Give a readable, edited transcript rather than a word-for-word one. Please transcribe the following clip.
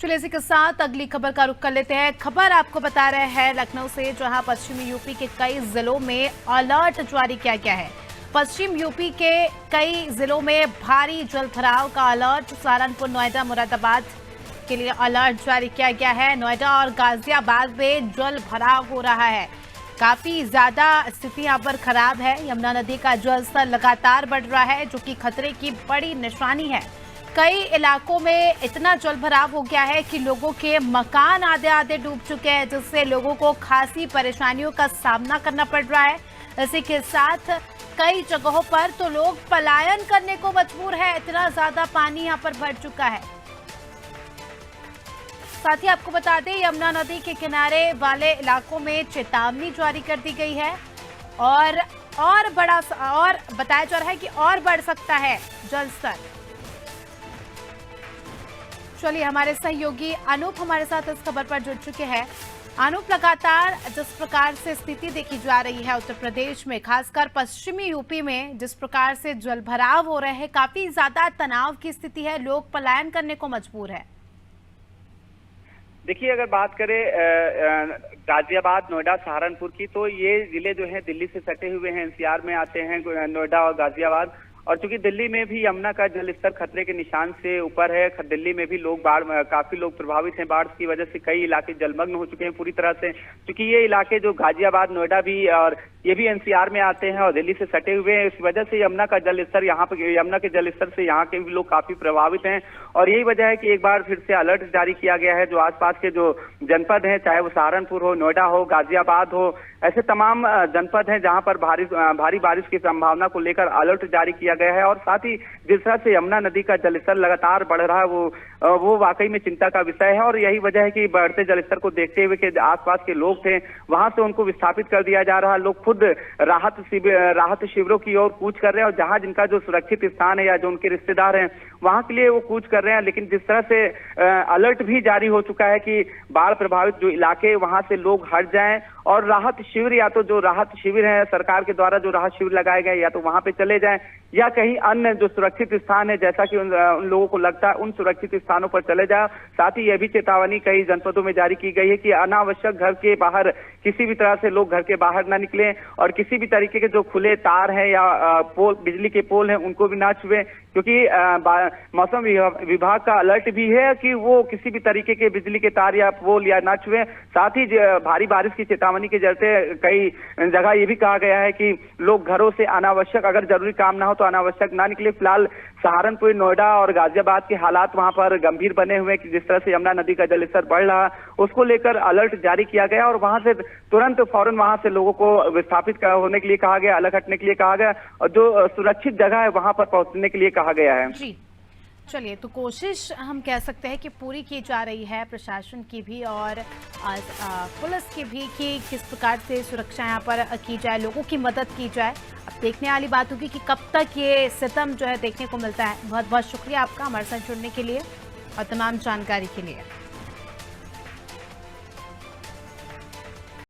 चलिए इसी के साथ अगली खबर का रुख कर लेते हैं। खबर आपको बता रहे हैं लखनऊ से, जहां पश्चिमी यूपी के कई जिलों में अलर्ट जारी किया गया है। पश्चिम यूपी के कई जिलों में भारी जल भराव का अलर्ट। सहारनपुर, नोएडा, मुरादाबाद के लिए अलर्ट जारी किया गया है। नोएडा और गाजियाबाद में जल भराव हो रहा है। काफी ज्यादा स्थिति यहाँ पर खराब है। यमुना नदी का जलस्तर लगातार बढ़ रहा है, जो कि खतरे की बड़ी निशानी है। कई इलाकों में इतना जल भराव हो गया है कि लोगों के मकान आधे आधे डूब चुके हैं, जिससे लोगों को खासी परेशानियों का सामना करना पड़ रहा है। इसी के साथ कई जगहों पर तो लोग पलायन करने को मजबूर है, इतना ज्यादा पानी यहाँ पर भर चुका है। साथ ही आपको बता दें, यमुना नदी के किनारे वाले इलाकों में चेतावनी जारी कर दी गई है और बताया जा रहा है कि और बढ़ सकता है जलस्तर। चलिए, हमारे सहयोगी अनूप हमारे साथ इस खबर पर जुड़ चुके हैं। अनूप, लगातार जिस प्रकार से स्थिति देखी जा रही है उत्तर प्रदेश में, खासकर पश्चिमी यूपी में जिस प्रकार से जल भराव हो रहे हैं, काफी ज्यादा तनाव की स्थिति है, लोग पलायन करने को मजबूर है। देखिए, अगर बात करें गाजियाबाद, नोएडा, सहारनपुर की, तो ये जिले जो हैं दिल्ली से सटे हुए हैं, एनसीआर में आते हैं नोएडा और गाजियाबाद। और चूंकि दिल्ली में भी यमुना का जल स्तर खतरे के निशान से ऊपर है, दिल्ली में भी काफी लोग प्रभावित हैं बाढ़ की वजह से। कई इलाके जलमग्न हो चुके हैं पूरी तरह से, क्योंकि ये इलाके जो गाजियाबाद, नोएडा भी और ये भी एनसीआर में आते हैं और दिल्ली से सटे हुए हैं। इस वजह से यमुना का जल स्तर यमुना के जल स्तर से यहाँ के भी लोग काफी प्रभावित हैं। और यही वजह है कि एक बार फिर से अलर्ट जारी किया गया है। जो आसपास के जो जनपद हैं, चाहे वो सहारनपुर हो, नोएडा हो, गाजियाबाद हो, ऐसे तमाम जनपद हैं जहां पर भारी बारिश की संभावना को लेकर अलर्ट जारी किया गया है। और साथ ही जिस तरह से यमुना नदी का जलस्तर लगातार बढ़ रहा है, वो वाकई में चिंता का विषय है। और यही वजह है कि बढ़ते जलस्तर को देखते हुए कि आसपास के लोग थे वहां से उनको विस्थापित कर दिया जा रहा है। लोग खुद राहत शिविरों की ओर कूच कर रहे हैं और जहां जिनका जो सुरक्षित स्थान है या जो उनके रिश्तेदार हैं वहां के लिए वो कूच कर रहे हैं। लेकिन जिस तरह से अलर्ट भी जारी हो चुका है कि बाढ़ प्रभावित जो इलाके वहां से लोग हट जाएं और राहत शिविर, या तो जो राहत शिविर है सरकार के द्वारा जो राहत शिविर लगाए गए, या तो वहां पे चले जाएं या कहीं अन्य जो सुरक्षित स्थान है, जैसा कि उन लोगों को लगता है, उन सुरक्षित स्थानों पर चले जाए। साथ ही यह भी चेतावनी कई जनपदों में जारी की गई है कि अनावश्यक घर के बाहर किसी भी तरह से लोग घर के बाहर ना निकलें और किसी भी तरीके के जो खुले तार हैं या बिजली के पोल हैं उनको भी ना छुएं, क्योंकि मौसम विभाग का अलर्ट भी है कि वो किसी भी तरीके के बिजली के तार या पोल या ना छुएं। साथ ही भारी बारिश की चेतावनी के चलते कई जगह ये भी कहा गया है कि लोग घरों से अनावश्यक, अगर जरूरी काम ना हो तो अनावश्यक ना निकले। फिलहाल सहारनपुर, नोएडा और गाजियाबाद के हालात वहां पर गंभीर बने हुए कि जिस तरह से यमुना नदी का जलस्तर बढ़ रहा, उसको लेकर अलर्ट जारी किया गया और वहां से तुरंत फौरन वहां से लोगों को विस्थापित होने के लिए कहा गया, अलग हटने के लिए कहा गया और जो सुरक्षित जगह है वहां पर पहुंचने के लिए कहा गया है। जी, चलिए, तो कोशिश हम कह सकते हैं कि पूरी की जा रही है प्रशासन की भी और पुलिस की भी कि किस प्रकार से सुरक्षा यहाँ पर की जाए, लोगों की मदद की जाए। अब देखने वाली बात होगी कि कब तक ये सितम जो है देखने को मिलता है। बहुत बहुत शुक्रिया आपका हमारे साथ जुड़ने के लिए और तमाम जानकारी के लिए।